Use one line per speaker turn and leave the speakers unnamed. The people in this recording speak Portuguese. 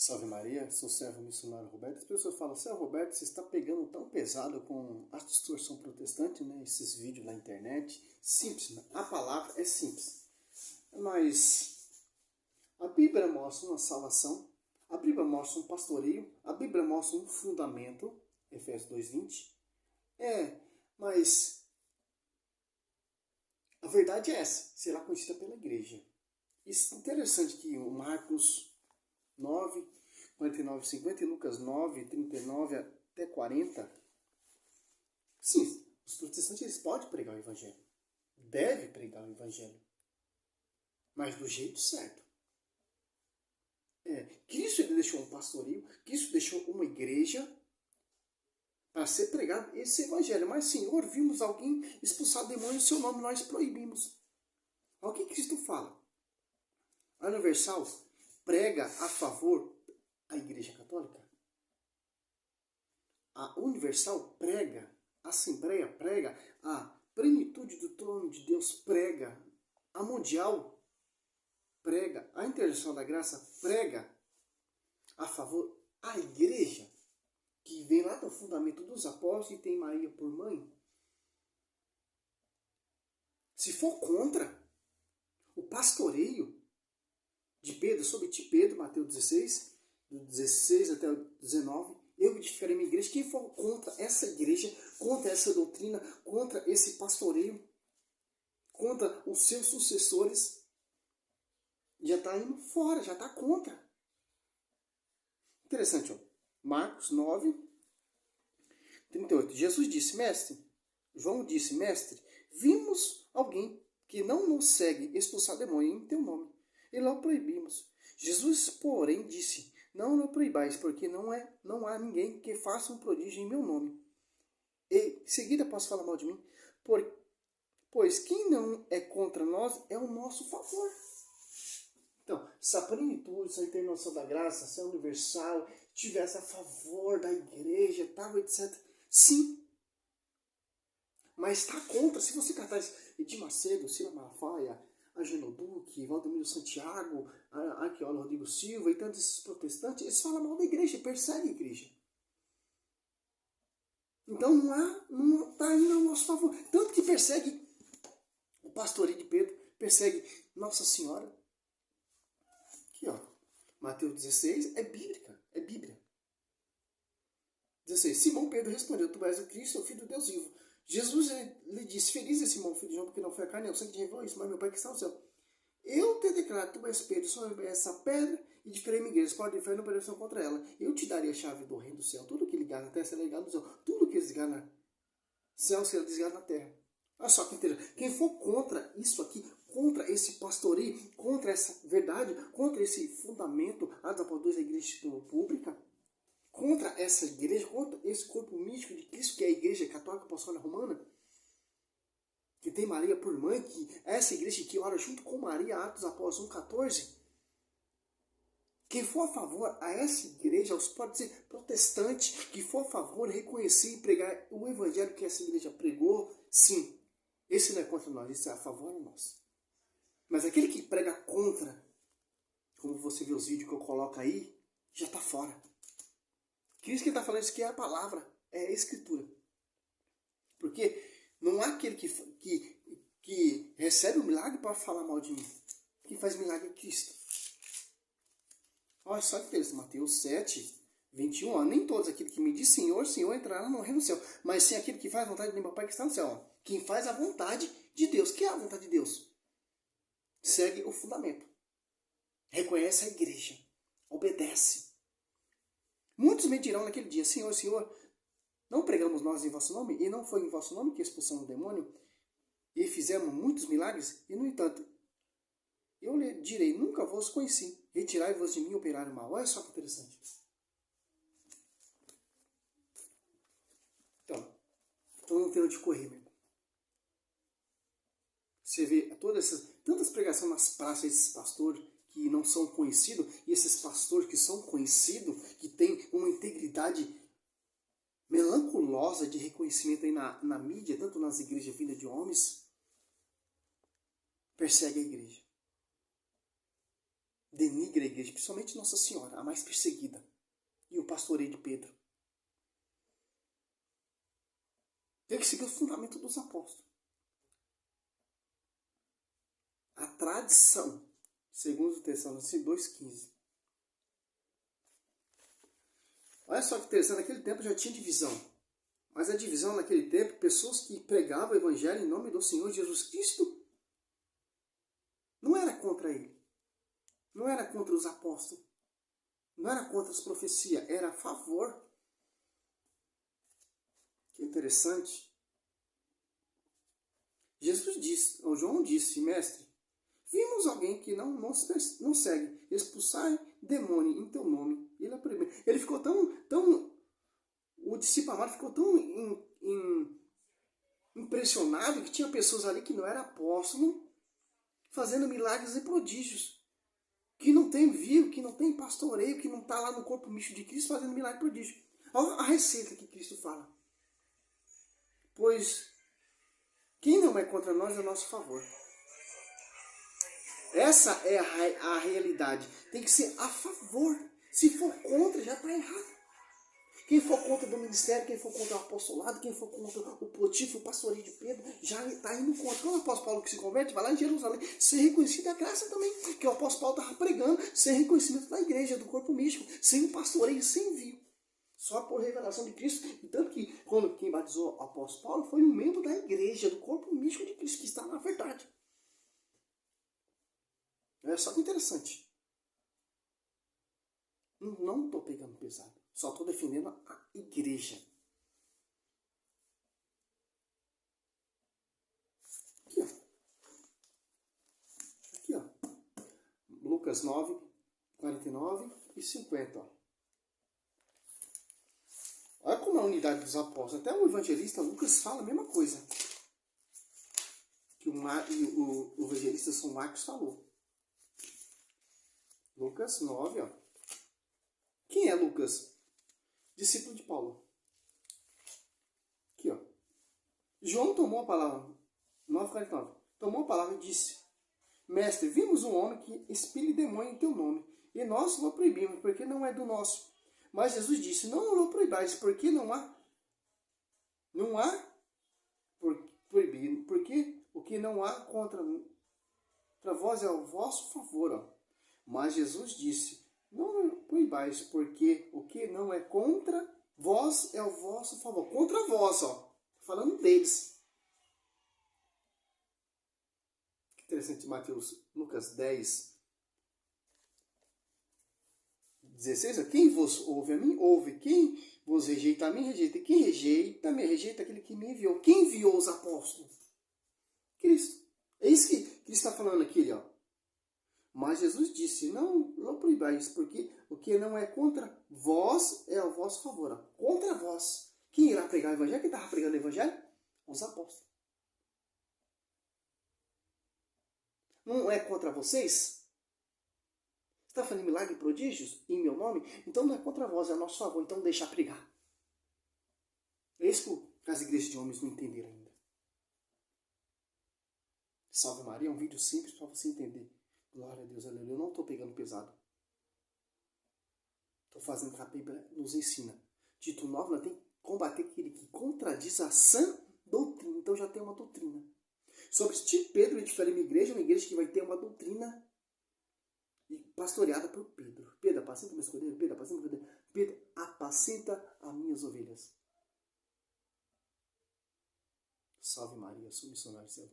Salve Maria, sou o servo missionário Roberto. As pessoas falam, servo Roberto, você está pegando tão pesado com a distorção protestante, né? Esses vídeos na internet. Simples, né? A palavra é simples. Mas a Bíblia mostra uma salvação, a Bíblia mostra um pastoreio, a Bíblia mostra um fundamento, Efésios 2:20. Mas a verdade é essa, será conhecida pela igreja. Isso é interessante que o Marcos 9, 49, 50 e Lucas 9, 39 até 40. Sim, os protestantes eles podem pregar o evangelho. Devem pregar o evangelho. Mas do jeito certo. Cristo ele deixou um pastoreio, Cristo deixou uma igreja para ser pregado esse evangelho. Mas, Senhor, vimos alguém expulsar demônio em seu nome, nós proibimos. Olha o que Cristo fala. A Universal prega a favor da Igreja Católica. A Universal prega, a Assembleia prega, a plenitude do trono de Deus prega, a Mundial prega, a Intercessão da Graça prega a favor da Igreja, que vem lá do fundamento dos apóstolos e tem Maria por mãe. Se for contra o pastoreio de Pedro, sobre ti Pedro, Mateus 16, do 16 até o 19, eu edificarei minha igreja. Quem for contra essa igreja, contra essa doutrina, contra esse pastoreio, contra os seus sucessores, já está indo fora, já está contra. Interessante, ó. Marcos 9, 38. Jesus disse, João disse, mestre, vimos alguém que não nos segue expulsar demônio em teu nome. E não proibimos. Jesus, porém, disse, não proibais, porque não há ninguém que faça um prodígio em meu nome. E, em seguida, posso falar mal de mim? Pois quem não é contra nós é o nosso favor. Então, se a plenitude, se a internoção da graça, se a universal, tivesse a favor da igreja, tal, etc. Sim. Mas está contra. Se você catar Edir Macedo, Cila Malafaia, Ageno Duque, Valdomiro Santiago, arqueólogo Rodrigo Silva e tantos esses protestantes, eles falam mal da igreja, perseguem a igreja. Então não está indo ao nosso favor. Tanto que persegue o pastoreio de Pedro, persegue Nossa Senhora. Aqui, ó. Mateus 16 é bíblica, é Bíblia. 16. Simão Pedro respondeu, tu és o Cristo, o Filho do Deus vivo. Jesus lhe disse, feliz é Simão, filho de João, porque não foi a carne, nem o sangue que revelou isso, mas meu Pai que está no céu. Eu te declaro, tu és Pedro, sobre essa pedra, e edificarei minha igreja, pode inferno, não prevalecerão contra ela. Eu te darei a chave do reino do céu. Tudo que ligar na terra será ligado no céu. Tudo que desligar no céu será desligado na terra. Olha só que interessante. Quem for contra isso aqui, contra esse pastoreio, contra essa verdade, contra esse fundamento, Atos Apóstolos da Igreja Pública, contra essa igreja, contra esse corpo místico de Cristo, que é a Igreja Católica Apostólica Romana, que tem Maria por mãe, que é essa igreja que ora junto com Maria, Atos Apóstolos 1,14. Quem for a favor a essa igreja, pode ser protestante, que for a favor, reconhecer e pregar o evangelho que essa igreja pregou, sim, esse não é contra nós, esse é a favor a nós. Mas aquele que prega contra, como você vê os vídeos que eu coloco aí, já está fora. Cristo que está falando isso que é a palavra, é a escritura. Porque não há aquele que recebe o milagre para falar mal de mim. Quem faz milagre é Cristo. Olha só que interessante, Mateus 7, 21. Ó, nem todos aquele que me diz Senhor, Senhor entrará no reino do céu, mas sim aquele que faz a vontade de meu Pai que está no céu. Ó. Quem faz a vontade de Deus. O que é a vontade de Deus? Segue o fundamento. Reconhece a igreja. Obedece. Muitos me dirão naquele dia, Senhor, Senhor, não pregamos nós em vosso nome? E não foi em vosso nome que expulsamos o demônio? E fizemos muitos milagres? E, no entanto, eu lhe direi, nunca vos conheci. Retirai-vos de mim, operário mal. Olha só que interessante. Então, estou no termo de correr, meu irmão. Você vê tantas pregações nas praças, esses pastores que não são conhecidos, e esses pastores que são conhecidos, que têm uma integridade melanculosa de reconhecimento aí na mídia, tanto nas igrejas vindas de homens, persegue a igreja. denigra a igreja, principalmente Nossa Senhora, a mais perseguida, e o pastoreio de Pedro. Tem que seguir o fundamento dos apóstolos. A tradição, segundo o Tessalonicenses 2,15. Olha só que interessante, naquele tempo já tinha divisão. Mas a divisão naquele tempo, pessoas que pregavam o evangelho em nome do Senhor Jesus Cristo, não era contra ele. Não era contra os apóstolos. Não era contra as profecias, era a favor. Que interessante. Jesus disse, ou João disse, mestre, vimos alguém que não segue, expulsar demônio em teu nome. Ele ficou tão, o discípulo amado ficou tão impressionado que tinha pessoas ali que não eram apóstolo, fazendo milagres e prodígios. Que não tem vírus, que não tem pastoreio, que não está lá no corpo místico de Cristo fazendo milagre e prodígio. Olha a receita que Cristo fala. Pois quem não é contra nós é a nosso favor. Essa é a realidade. Tem que ser a favor. Se for contra, já está errado. Quem for contra do ministério, quem for contra o apostolado, quem for contra o Potifo, o pastoreio de Pedro, já está indo contra. Quando o apóstolo Paulo que se converte, vai lá em Jerusalém, ser reconhecido é graça também. Que o apóstolo Paulo estava pregando, sem reconhecimento da igreja, do corpo místico, sem o pastoreio, sem envio. Só por revelação de Cristo. E tanto que quando quem batizou o apóstolo Paulo foi um membro da igreja, do corpo místico de Cristo, que está na verdade. É só que interessante. Não estou pegando pesado. Só estou defendendo a igreja. Aqui, ó. Aqui, ó. Lucas 9, 49 e 50, ó. Olha como é a unidade dos apóstolos. Até o evangelista Lucas fala a mesma coisa que o evangelista São Marcos falou. Lucas 9, ó. Quem é Lucas? Discípulo de Paulo. Aqui, ó. João tomou a palavra. 9,49. Tomou a palavra e disse: Mestre, vimos um homem que expele demônio em teu nome, e nós o proibimos, porque não é do nosso. Mas Jesus disse: Não o proibais, porque não há proibido, porque o que não há contra vós é ao vosso favor. Ó. Mas Jesus disse: Não proibais, porque o que não é contra vós é ao vosso favor. Contra vós, ó. Falando deles. Que interessante, Mateus, Lucas 10, 16. Ó. Quem vos ouve a mim, ouve. Quem vos rejeita a mim, rejeita. E quem rejeita, me rejeita aquele que me enviou. Quem enviou os apóstolos? Cristo. É isso que Cristo está falando aqui, ó. Mas Jesus disse: Não proibais, porque o que não é contra vós é ao vosso favor. Ó. Contra vós. Quem irá pregar o evangelho? Quem estava pregando o evangelho? Os apóstolos. Não é contra vocês? Está fazendo milagre e prodígios em meu nome? Então não é contra vós, é a nosso favor. Então deixa pregar. É isso que as igrejas de homens não entenderam ainda. Salve Maria é um vídeo simples para você entender. Glória a Deus, aleluia. Eu não estou pegando pesado. Estou fazendo o que a Bíblia nos ensina. Título 9, nós temos que combater aquele que contradiz a sã doutrina. Então já tem uma doutrina. Sobre tipo Pedro, edificarei uma igreja que vai ter uma doutrina pastoreada por Pedro. Pedro, apacenta meu escudeiro. Pedro, apacenta meu escudeiro. Pedro, apacenta as minhas ovelhas. Salve Maria, sou missionário do céu.